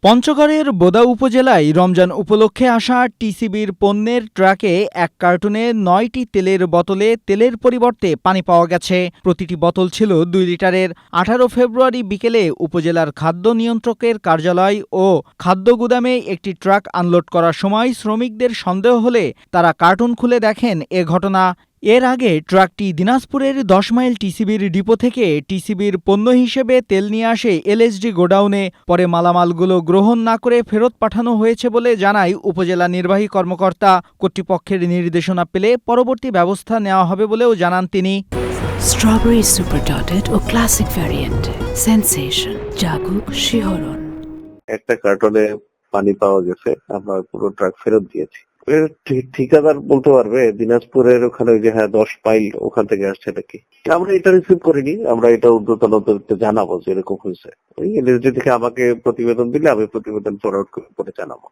পঞ্চগড়ের বোদা উপজেলায় রমজান উপলক্ষে আসা টিসিবির পণ্যের ট্রাকে এক কার্টুনে ৯টি তেলের বোতলে তেলের পরিবর্তে পানি পাওয়া গেছে। প্রতিটি বোতল ছিল ২ লিটারের। ১৮ ফেব্রুয়ারি বিকেলে উপজেলার খাদ্য নিয়ন্ত্রকের কার্যালয় ও খাদ্য গুদামে একটি ট্রাক আনলোড করার সময় শ্রমিকদের সন্দেহ হলে তারা কার্টুন খুলে দেখেন এ ঘটনা। এর আগে ট্রাকটি দিনাজপুরের ১০ মাইল টিসিবির ডিপো থেকে টিসিবির পণ্য হিসেবে তেল নিয়ে আসে এলএসডি গোডাউনে। পরে মালামালগুলো গ্রহণ না করে ফেরত পাঠানো হয়েছে বলে জানায় উপজেলা নির্বাহী কর্মকর্তা। কর্তৃপক্ষের নির্দেশনা পেলে পরবর্তী ব্যবস্থা নেওয়া হবে বলেও জানান তিনি। স্ট্রবেরি সুপার ডটেড ও ক্লাসিক ভ্যারিয়েন্ট সেনসেশন জাগুক শিহরণ। একটা কার্টনে পানি পাওয়া গেছে, আমরা পুরো ট্রাক ফেরত দিয়েছি। ঠিকাদার বলতে পারবে দিনাজপুরের ওখানে ওই যে ১০ মাইল ওখান থেকে আসছে নাকি। আমরা এটা রিসিভ করিনি, আমরা এটা ঊর্ধ্বতন জানাবো যে এরকম হয়েছে। ওই এলএসডি থেকে আমাকে প্রতিবেদন দিলে আমি প্রতিবেদন ফরওয়ার্ড করে জানাবো।